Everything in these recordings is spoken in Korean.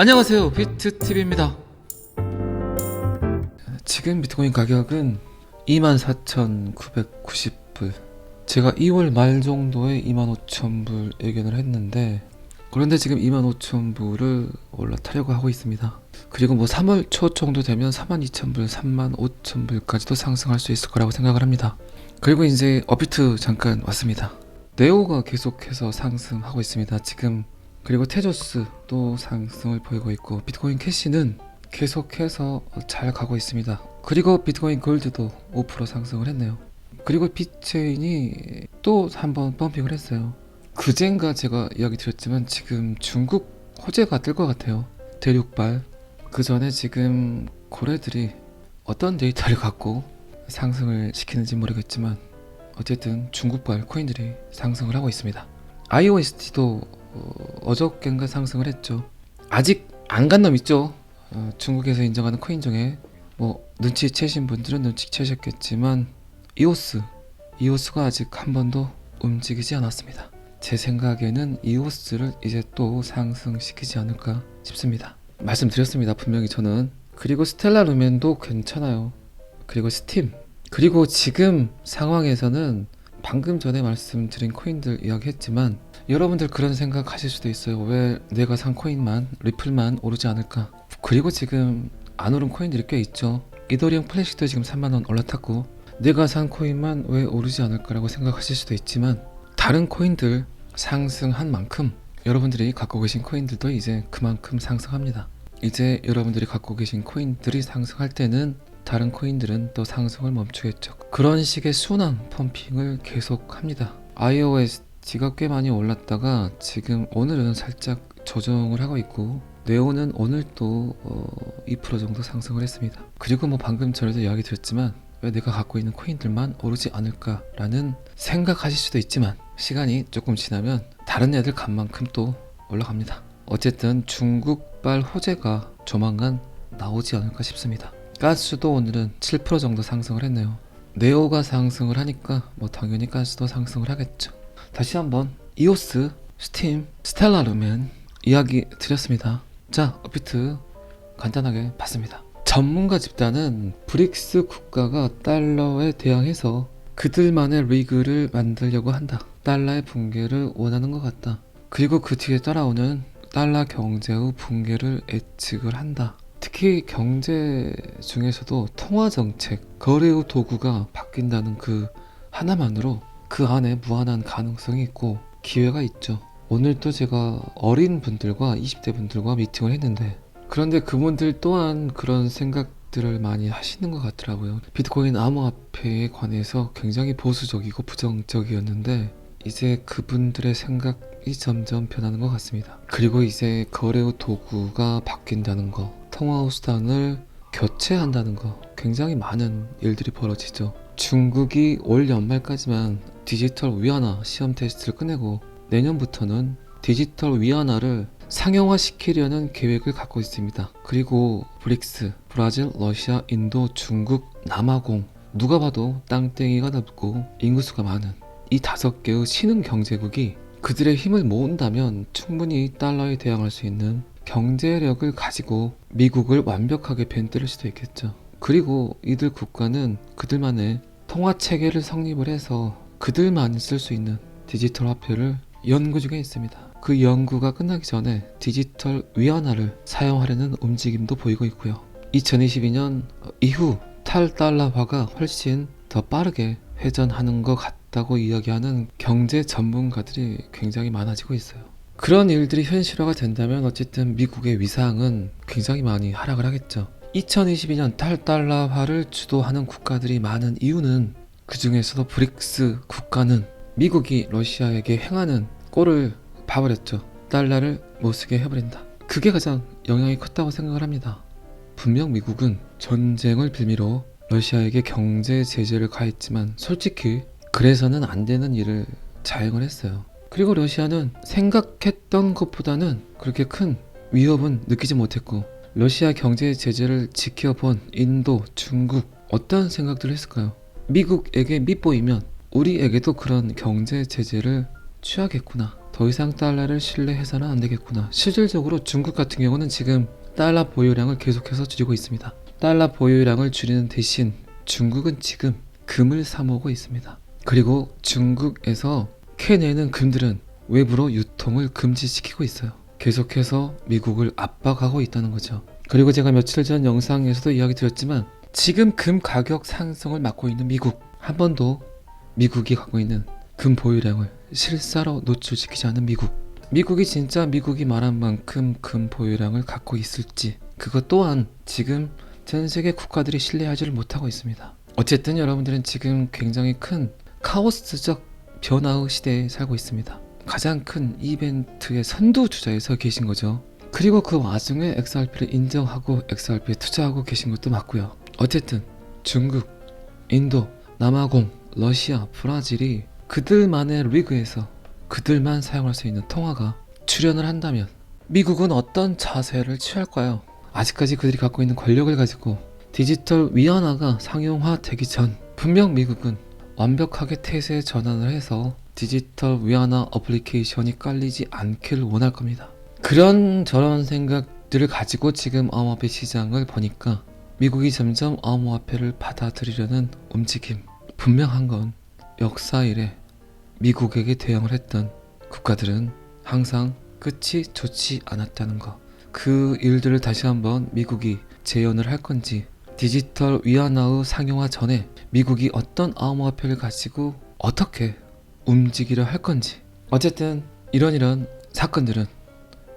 안녕하세요, 비트TV입니다. 지금 비트코인 가격은 24,990불. 제가 2월 말 정도에 25,000불 예견을 했는데, 그런데 지금 25,000불을 올라타려고 하고 있습니다. 그리고 3월 초 정도 되면 42,000불, 35,000불까지도 상승할 수 있을 거라고 생각을 합니다. 그리고 이제 업비트 잠깐 왔습니다. 네오가 계속해서 상승하고 있습니다. 지금. 그리고 테조스도 상승을 보이고 있고, 비트코인 캐시는 계속해서 잘 가고 있습니다. 그리고 비트코인 골드도 5% 상승을 했네요. 그리고 비트체인이 또 한번 펌핑을 했어요. 그젠가 제가 이야기 드렸지만 지금 중국 호재가 뜰 것 같아요. 대륙발. 그 전에 지금 고래들이 어떤 데이터를 갖고 상승을 시키는지 모르겠지만 어쨌든 중국발 코인들이 상승을 하고 있습니다. IOST도 어저께인가 상승을 했죠. 아직 안 간 놈 있죠. 중국에서 인정하는 코인 중에 눈치채신 분들은 눈치채셨겠지만 이오스가 아직 한 번도 움직이지 않았습니다. 제 생각에는 이오스를 이제 또 상승시키지 않을까 싶습니다. 말씀드렸습니다, 분명히 저는. 그리고 스텔라 루멘도 괜찮아요. 그리고 스팀. 그리고 지금 상황에서는 방금 전에 말씀드린 코인들 이야기했지만 여러분들 그런 생각 하실 수도 있어요. 왜 내가 산 코인만, 리플만 오르지 않을까? 그리고 지금 안 오른 코인들이 꽤 있죠. 이더리움 플래시도 지금 3만원 올라탔고, 내가 산 코인만 왜 오르지 않을까라고 생각하실 수도 있지만 다른 코인들 상승한 만큼 여러분들이 갖고 계신 코인들도 이제 그만큼 상승합니다. 이제 여러분들이 갖고 계신 코인들이 상승할 때는 다른 코인들은 또 상승을 멈추겠죠. 그런 식의 순환 펌핑을 계속합니다. iOS가 꽤 많이 올랐다가 지금 오늘은 살짝 조정을 하고 있고, 네오는 오늘 또 2% 정도 상승을 했습니다. 그리고 방금 전에도 이야기 드렸지만 왜 내가 갖고 있는 코인들만 오르지 않을까라는 생각하실 수도 있지만 시간이 조금 지나면 다른 애들 간 만큼 또 올라갑니다. 어쨌든 중국발 호재가 조만간 나오지 않을까 싶습니다. 가스도 오늘은 7% 정도 상승을 했네요. 네오가 상승을 하니까 당연히 가스도 상승을 하겠죠. 다시 한번 이오스, 스팀, 스텔라 루멘 이야기 드렸습니다. 자, 업비트 간단하게 봤습니다. 전문가 집단은 브릭스 국가가 달러에 대항해서 그들만의 리그를 만들려고 한다. 달러의 붕괴를 원하는 것 같다. 그리고 그 뒤에 따라오는 달러 경제의 붕괴를 예측을 한다. 특히 경제 중에서도 통화정책, 거래의 도구가 바뀐다는 그 하나만으로 그 안에 무한한 가능성이 있고 기회가 있죠. 오늘 또 제가 어린 분들과 20대 분들과 미팅을 했는데, 그런데 그분들 또한 그런 생각들을 많이 하시는 것 같더라고요. 비트코인 암호화폐에 관해서 굉장히 보수적이고 부정적이었는데 이제 그분들의 생각이 점점 변하는 것 같습니다. 그리고 이제 거래의 도구가 바뀐다는 거, 통화 수단을 교체한다는 거, 굉장히 많은 일들이 벌어지죠. 중국이 올 연말까지만 디지털 위안화 시험 테스트를 끝내고 내년부터는 디지털 위안화를 상용화시키려는 계획을 갖고 있습니다. 그리고 브릭스, 브라질, 러시아, 인도, 중국, 남아공, 누가 봐도 땅덩이가 넓고 인구수가 많은 이 5개의 신흥 경제국이 그들의 힘을 모은다면 충분히 달러에 대항할 수 있는 경제력을 가지고 미국을 완벽하게 벤뜨릴 수도 있겠죠. 그리고 이들 국가는 그들만의 통화체계를 성립을 해서 그들만 쓸 수 있는 디지털 화폐를 연구 중에 있습니다. 그 연구가 끝나기 전에 디지털 위안화를 사용하려는 움직임도 보이고 있고요. 2022년 이후 탈달러화가 훨씬 더 빠르게 회전하는 것 같다고 이야기하는 경제 전문가들이 굉장히 많아지고 있어요. 그런 일들이 현실화가 된다면 어쨌든 미국의 위상은 굉장히 많이 하락을 하겠죠. 2022년 탈달러화를 주도하는 국가들이 많은 이유는, 그 중에서도 브릭스 국가는 미국이 러시아에게 행하는 꼴을 봐버렸죠. 달러를 못쓰게 해버린다. 그게 가장 영향이 컸다고 생각을 합니다. 분명 미국은 전쟁을 빌미로 러시아에게 경제 제재를 가했지만 솔직히 그래서는 안 되는 일을 자행을 했어요. 그리고 러시아는 생각했던 것보다는 그렇게 큰 위협은 느끼지 못했고, 러시아 경제 제재를 지켜본 인도, 중국 어떤 생각들을 했을까요? 미국에게 밉보이면 우리에게도 그런 경제 제재를 취하겠구나, 더 이상 달러를 신뢰해서는 안 되겠구나. 실질적으로 중국 같은 경우는 지금 달러 보유량을 계속해서 줄이고 있습니다. 달러 보유량을 줄이는 대신 중국은 지금 금을 사모으고 있습니다. 그리고 중국에서 캐내는 금들은 외부로 유통을 금지시키고 있어요. 계속해서 미국을 압박하고 있다는 거죠. 그리고 제가 며칠 전 영상에서도 이야기 드렸지만 지금 금 가격 상승을 막고 있는 미국, 한 번도 미국이 갖고 있는 금 보유량을 실사로 노출시키지 않는 미국이 진짜 미국이 말한 만큼 금 보유량을 갖고 있을지, 그것 또한 지금 전 세계 국가들이 신뢰하지를 못하고 있습니다. 어쨌든 여러분들은 지금 굉장히 큰 카오스적 변화의 시대에 살고 있습니다. 가장 큰 이벤트의 선두주자에 서 계신 거죠. 그리고 그 와중에 XRP를 인정하고 XRP에 투자하고 계신 것도 맞고요. 어쨌든 중국, 인도, 남아공, 러시아, 브라질이 그들만의 리그에서 그들만 사용할 수 있는 통화가 출현을 한다면 미국은 어떤 자세를 취할까요? 아직까지 그들이 갖고 있는 권력을 가지고 디지털 위안화가 상용화되기 전 분명 미국은 완벽하게 태세 전환을 해서 디지털 위안화 어플리케이션이 깔리지 않기를 원할 겁니다. 그런 저런 생각들을 가지고 지금 암호화폐 시장을 보니까 미국이 점점 암호화폐를 받아들이려는 움직임, 분명한 건 역사 이래 미국에게 대응을 했던 국가들은 항상 끝이 좋지 않았다는 거. 그 일들을 다시 한번 미국이 재현을 할 건지, 디지털 위안화의 상용화 전에 미국이 어떤 암호화폐를 가지고 어떻게 움직이려 할 건지, 어쨌든 이런 사건들은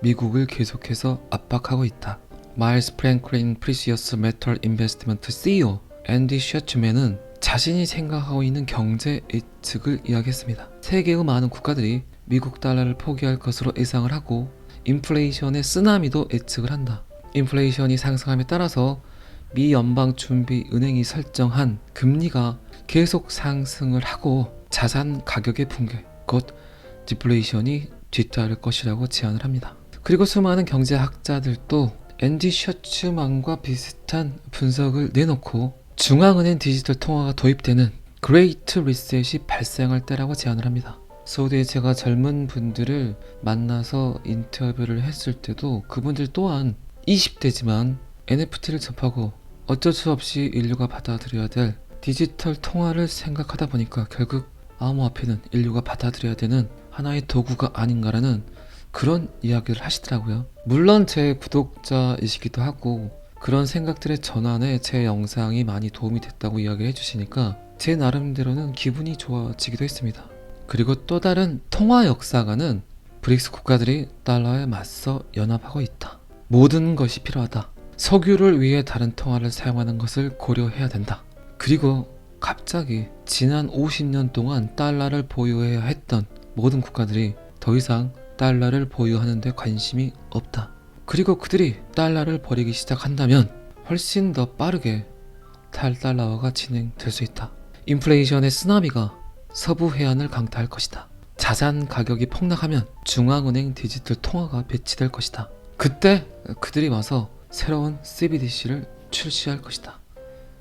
미국을 계속해서 압박하고 있다. 마일스 프랭클린 프리시어스 메탈 인베스트먼트 CEO 앤디 셔츠맨은 자신이 생각하고 있는 경제 예측을 이야기했습니다. 세계의 많은 국가들이 미국 달러를 포기할 것으로 예상을 하고 인플레이션의 쓰나미도 예측을 한다. 인플레이션이 상승함에 따라서 미 연방준비은행이 설정한 금리가 계속 상승을 하고 자산 가격의 붕괴, 곧 디플레이션이 뒤따를 것이라고 제안을 합니다. 그리고 수많은 경제학자들도 앤디 셔츠만과 비슷한 분석을 내놓고 중앙은행 디지털 통화가 도입되는 그레이트 리셋이 발생할 때라고 제안을 합니다. 소디에 제가 젊은 분들을 만나서 인터뷰를 했을 때도 그분들 또한 20대지만 NFT를 접하고 어쩔 수 없이 인류가 받아들여야 될 디지털 통화를 생각하다 보니까 결국 암호화폐는 인류가 받아들여야 되는 하나의 도구가 아닌가라는 그런 이야기를 하시더라고요. 물론 제 구독자이시기도 하고 그런 생각들의 전환에 제 영상이 많이 도움이 됐다고 이야기를 해주시니까 제 나름대로는 기분이 좋아지기도 했습니다. 그리고 또 다른 통화 역사가는 브릭스 국가들이 달러에 맞서 연합하고 있다. 모든 것이 필요하다. 석유를 위해 다른 통화를 사용하는 것을 고려해야 된다. 그리고 갑자기 지난 50년 동안 달러를 보유해야 했던 모든 국가들이 더 이상 달러를 보유하는 데 관심이 없다. 그리고 그들이 달러를 버리기 시작한다면 훨씬 더 빠르게 탈달러화가 진행될 수 있다. 인플레이션의 쓰나미가 서부 해안을 강타할 것이다. 자산 가격이 폭락하면 중앙은행 디지털 통화가 배치될 것이다. 그때 그들이 와서 새로운 CBDC를 출시할 것이다.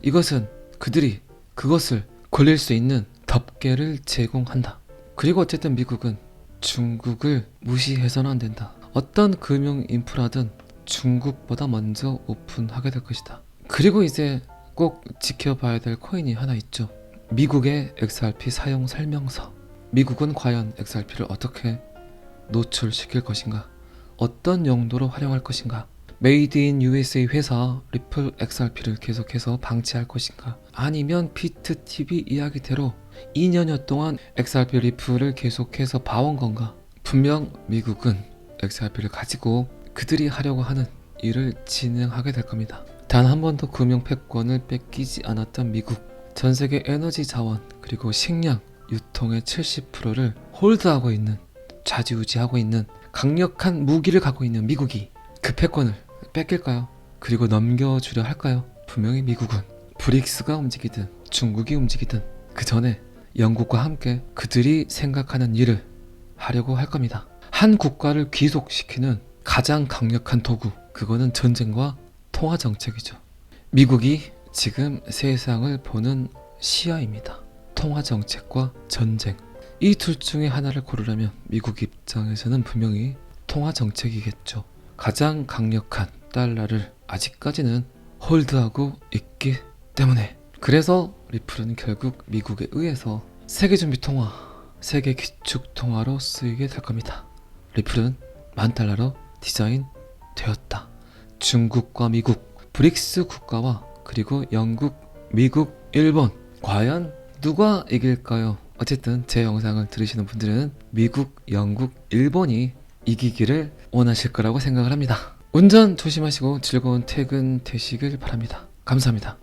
이것은 그들이 그것을 걸릴 수 있는 덮개를 제공한다. 그리고 어쨌든 미국은 중국을 무시해서는 안 된다. 어떤 금융 인프라든 중국보다 먼저 오픈하게 될 것이다. 그리고 이제 꼭 지켜봐야 될 코인이 하나 있죠. 미국의 XRP 사용 설명서. 미국은 과연 XRP를 어떻게 노출시킬 것인가? 어떤 용도로 활용할 것인가? 메이드 인 USA 회사 리플 XRP를 계속해서 방치할 것인가? 아니면 비트TV 이야기대로 2년여 동안 XRP 리플을 계속해서 봐온 건가? 분명 미국은 XRP를 가지고 그들이 하려고 하는 일을 진행하게 될 겁니다. 단 한 번도 금융 패권을 뺏기지 않았던 미국, 전 세계 에너지 자원 그리고 식량 유통의 70%를 홀드하고 있는, 좌지우지하고 있는 강력한 무기를 갖고 있는 미국이 그 패권을 뺏길까요? 그리고 넘겨주려 할까요? 분명히 미국은 브릭스가 움직이든 중국이 움직이든 그 전에 영국과 함께 그들이 생각하는 일을 하려고 할 겁니다. 한 국가를 귀속시키는 가장 강력한 도구, 그거는 전쟁과 통화 정책이죠. 미국이 지금 세상을 보는 시야입니다. 통화 정책과 전쟁. 이 둘 중에 하나를 고르라면 미국 입장에서는 분명히 통화 정책이겠죠. 가장 강력한 달러를 아직까지는 홀드하고 있기 때문에. 그래서 리플은 결국 미국에 의해서 세계준비통화, 세계기축통화로 쓰이게 될 겁니다. 리플은 10,000달러로 디자인되었다. 중국과 미국, 브릭스 국가와 그리고 영국, 미국, 일본, 과연 누가 이길까요? 어쨌든 제 영상을 들으시는 분들은 미국, 영국, 일본이 이기기를 원하실 거라고 생각을 합니다. 운전 조심하시고 즐거운 퇴근 되시길 바랍니다. 감사합니다.